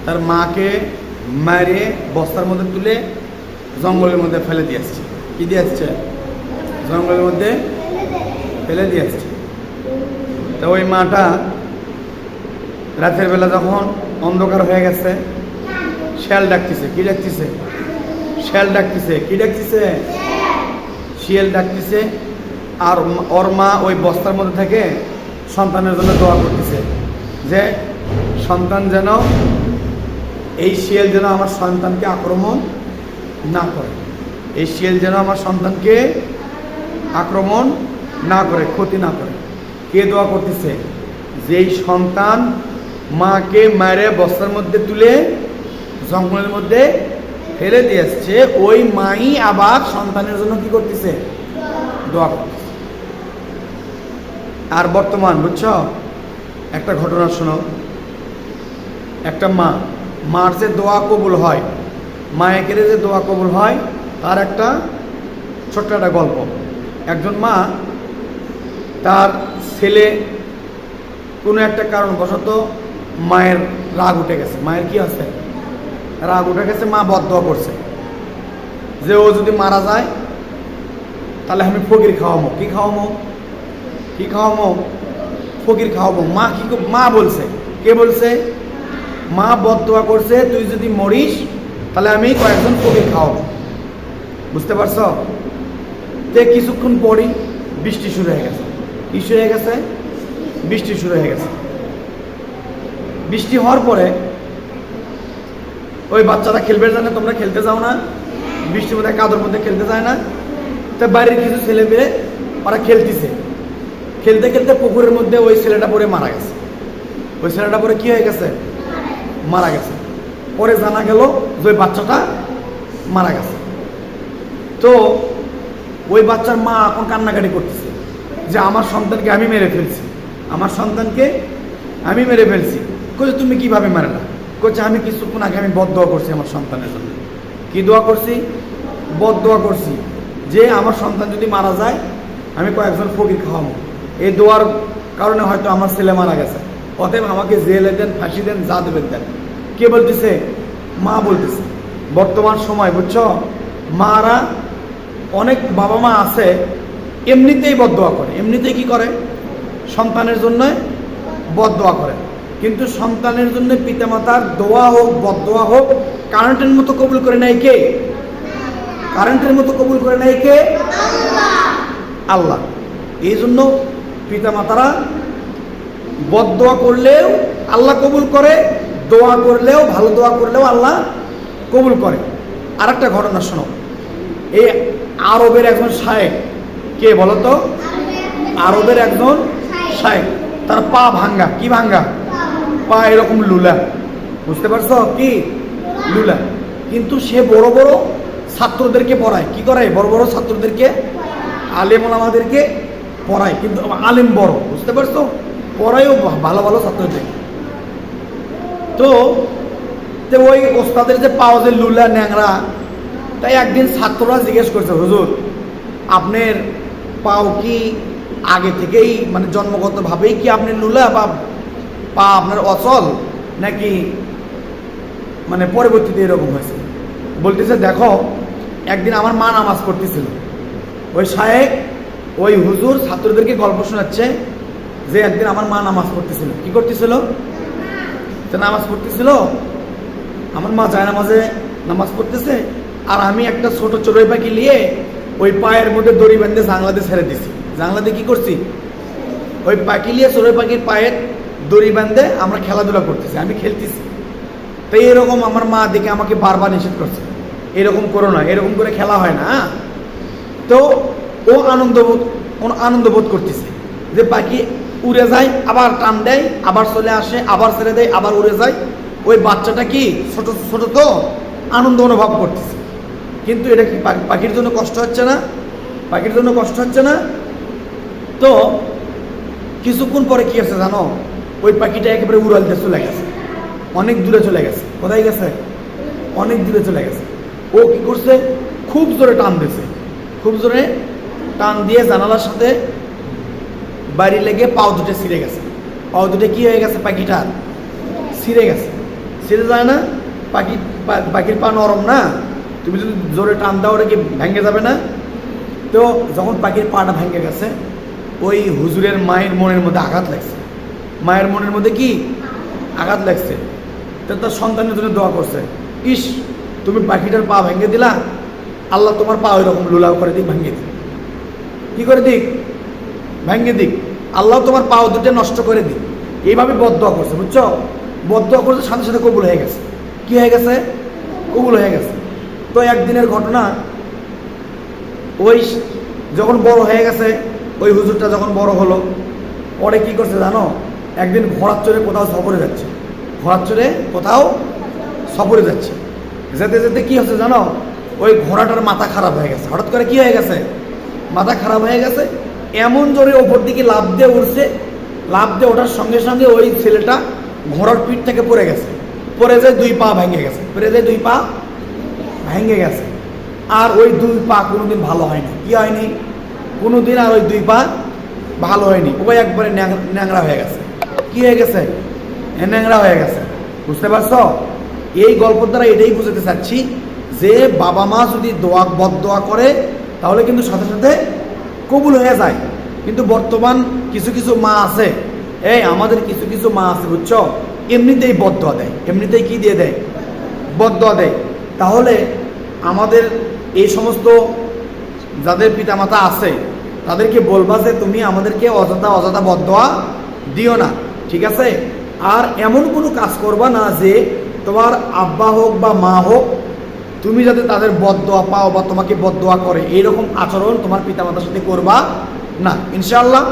তার মাকে মারে বস্তার মধ্যে তুলে জঙ্গলের মধ্যে ফেলে দিয়ে আসছে। কি দিয়ে আসছে? জঙ্গলের মধ্যে ফেলে দিয়ে আসছে। তো ওই মাটা রাতের বেলা যখন অন্ধকার হয়ে গেছে, শিয়াল ডাকতেছে। কি ডাকতেছে? শিয়াল ডাকতেছে। কি ডাকতেছে? শিয়াল ডাকতেছে। আর ওর মা ওই বস্তার মধ্যে থেকে সন্তানের জন্য দোয়া করতেছে যে সন্তান যেন, এই শিয়াল যেন আমার সন্তানকে আক্রমণ না করে, এই শিয়াল যেন আমার সন্তানকে আক্রমণ না করে, ক্ষতি না করে। কে দোয়া করতেছে? যেই সন্তান মাকে মারে বস্তার মধ্যে তুলে জঙ্গলের মধ্যে ফেলে দিয়ে আসছে, ওই মাই আবার সন্তানের জন্য কি করতেছে? দোয়া করতেছে। আর বর্তমান বুঝছ একটা ঘটনা শোনো। একটা মার যে দোয়া কবুল হয়, মায়ের যে দোয়া কবুল হয়, তার একটা ছোট্ট একটা গল্প। একজন মা, তার ছেলে কোনো একটা কারণবশত মায়ের রাগ উঠে গেছে। মায়ের কি আছে? রাগ উঠে গেছে। মা বদদোয়া করছে যে ও যদি মারা যায় তাহলে আমি ফকির খাওয়াবো। কি খাওয়াবো? কি খাওয়াবো? ফকির খাওয়াবো। মা বলছে। কে বলছে? মা বদদোয়া করছে, তুই যদি মরিস তাহলে আমি কয়েকজন ফকির খাওয়াবো। বুঝতে পারছ? তে কিছুক্ষণ পরই বৃষ্টি শুরু হয়ে গেছে। কি শুরু হয়ে গেছে? বৃষ্টি শুরু হয়ে গেছে। বৃষ্টি হওয়ার পরে ওই বাচ্চারা খেলবে জানে, তোমরা খেলতে যাও না? বৃষ্টির মধ্যে কাদর মধ্যে খেলতে যায় না? তো বাইরের কিছু ছেলে মেয়ে ওরা খেলতেছে। খেলতে খেলতে পুকুরের মধ্যে ওই ছেলেটা পরে মারা গেছে। ওই ছেলেটা পরে কি হয়ে গেছে? মারা গেছে। পরে জানা গেল যে ওই বাচ্চাটা মারা গেছে। তো ওই বাচ্চার মা এখন কান্নাকাটি করতেছে যে আমার সন্তানকে আমি মেরে ফেলছি, আমার সন্তানকে আমি মেরে ফেলছি। কইছে তুমি কিভাবে মারলা? কইছে আমি কিছুক্ষণ আগে আমি বদদোয়া করছি আমার সন্তানের জন্য। কি দোয়া করছি? বদদোয়া করছি যে আমার সন্তান যদি মারা যায় আমি কয়েকজন ফকির খাওয়াবো। এই দোয়ার কারণে হয়তো আমার ছেলে মারা গেছে, অতএব আমাকে জেলে দেন, ফাঁসি দেন, যা দেবেন দেন। কে বলতেছে? মা বলতেছে। বর্তমান সময় বুঝছ, মারা অনেক বাবা মা আছে এমনিতেই বদদোয়া করে। এমনিতেই কি করে? সন্তানের জন্য বদদোয়া করে। কিন্তু সন্তানের জন্য পিতামাতার দোয়া হোক বদদোয়া হোক কারেন্টের মতো কবুল করে নেয় কে? কারেন্টের মতো কবুল করে নেয় কে? আল্লাহ। এই জন্য পিতামাতারা বদদোয়া করলেও আল্লাহ কবুল করে, দোয়া করলেও, ভালো দোয়া করলেও আল্লাহ কবুল করে। আর একটা ঘটনা শোনো। এই আরবের একজন শায়েখ, কে বলো তো? আরবের একজন শায়েখ, তার পা ভাঙ্গা। কি ভাঙ্গা? পা এরকম লুলা। বুঝতে পারছো? কি লুলা। কিন্তু সে বড় বড় ছাত্রদেরকে পড়ায়। কি করে? বড় বড় ছাত্রদেরকে, আলেম ওলামাদেরকে পড়ায়। কিন্তু আলেম বড়, বুঝতে পারছো? পড়ায়ও ভালো ভালো ছাত্রদের। তো ওই ওস্তাদের যে পাও যে লুলা ন্যাংরা, তাই একদিন ছাত্ররা জিজ্ঞেস করছে, হুজুর আপনার পাও কি আগে থেকেই মানে জন্মগতভাবেই কি আপনি লুলা, বা পা আপনার অচল, নাকি মানে পরবর্তীতে এরকম হয়েছে? বলতেছে দেখো, একদিন আমার মা নামাজ পড়তেছিল। ওই শায়েখ ওই হুজুর ছাত্রদেরকে গল্প শোনাচ্ছে যে একদিন আমার মা নামাজ পড়তেছিল। কি করতেছিল? তো নামাজ পড়তেছিল, আমার মা যায় নামাজ পড়তেছে, আর আমি একটা ছোট চড়ুই পাখি নিয়ে ওই পায়ের মধ্যে দড়ি বেঁধে জানলাতে ছেড়ে দিছি। জানলাতে কি করছি? ওই পাখি নিয়ে চড়ুই পাখির পায়ের দড়ি বেঁধে আমরা খেলাধুলা করতেছি, আমি খেলতেছি। তো এরকম আমার মা দেখে আমাকে বারবার নিষেধ করছে, এরকম করো না, এরকম করে খেলা হয় না। তো ও আনন্দ বোধ করতেছে যে পাখি উড়ে যায়, আবার টান দেয়, আবার চলে আসে, আবার ছেড়ে দেয়, আবার উড়ে যায়। ওই বাচ্চাটা কি ছোট ছোট, তো আনন্দ অনুভব করতেছে। কিন্তু এটা কি পাখির জন্য কষ্ট হচ্ছে না? পাখির জন্য কষ্ট হচ্ছে না? তো কিছুক্ষণ পরে কি আছে জানো? ওই পাখিটা একেবারে উড়ালতে চলে গেছে, অনেক দূরে চলে গেছে। কোথায় গেছে? অনেক দূরে চলে গেছে। ও কি করছে? খুব জোরে টান দিয়েছে, খুব জোরে টান দিয়ে জানালার সাথে বাড়ি লেগে পাও দুটো ছিঁড়ে গেছে। পাও দুটো কি হয়ে গেছে? পাখিটার ছিঁড়ে গেছে। ছিঁড়ে যায় না? পাখির পা নরম না, তুমি যদি জোরে টান দাও ওটা কি ভেঙে যাবে না? তো যখন পাখির পাটা ভেঙে গেছে, ওই হুজুরের মায়ের মনের মধ্যে আঘাত লাগছে। মায়ের মনের মধ্যে কি আঘাত লাগছে? তো তার সন্তানের জন্য দোয়া করছে, ইস তুমি পাখিটার পা ভেঙে দিলা, আল্লাহ তোমার পা ওই রকম লুলাও করে দিক, ভেঙে দিক। কি করে দিক? ভেঙে দিক। আল্লাহ তোমার পা দুটো নষ্ট করে দিক। এইভাবে বদদোয়া করছে, বুঝছো? বদদোয়া করছে, সাথে সাথে কবুল হয়ে গেছে। কি হয়ে গেছে? কবুল হয়ে গেছে। তো একদিনের ঘটনা, ওই যখন বড় হয়ে গেছে, ওই হুজুরটা যখন বড় হলো, পরে কি করছে জানো? একদিন ঘোড়ার চড়ে কোথাও সফরে যাচ্ছে। ঘোড়ার চড়ে কোথাও সফরে যাচ্ছে, যেতে যেতে কি হচ্ছে জানো? ওই ঘোড়াটার মাথা খারাপ হয়ে গেছে। হঠাৎ করে কি হয়ে গেছে? মাথা খারাপ হয়ে গেছে। এমন জোরে ওপর দিকে লাফ দিয়ে উঠছে, লাফ দিয়ে ওঠার সঙ্গে সঙ্গে ওই ছেলেটা ঘোড়ার পিঠ থেকে পড়ে গেছে। পড়ে যায় 2 পা ভেঙে গেছে। পড়ে যায় 2 পা ভেঙে গেছে। আর ওই 2 পা কোনোদিন ভালো হয়নি। কি হয়নি? কোনোদিন আর ওই 2 পা ভালো হয়নি। ওই একবারে ন্যাংরা হয়ে গেছে। কি হয়ে গেছে? ন্যাংরা হয়ে গেছে। বুঝতে পারছো? এই গল্পের দ্বারা এটাই বুঝাতে চাচ্ছি যে বাবা মা যদি বদদোয়া করে তাহলে কিন্তু সাথে সাথে কবুল হয়ে যায়। কিন্তু বর্তমান কিছু কিছু মা আছে, আমাদের কিছু কিছু মা আছে, বুঝছো, এমনিতেই বদদোয়া দেয়। এমনিতেই কি দিয়ে দেয়? বদদোয়া দেয়। তাহলে আমাদের এই সমস্ত যাদের পিতামাতা আছে তাদেরকে বলবা যে তুমি আমাদেরকে অযথা বদদোয়া দিও না, ঠিক আছে? আর এমন কোনো কাজ করবা না যে তোমার আব্বা হোক বা মা হোক, তুমি যাতে তাদের বদদোয়া পাও বা তোমাকে বদদোয়া করে, এইরকম আচরণ তোমার পিতামাতার সাথে করবা না, ইনশাআল্লাহ।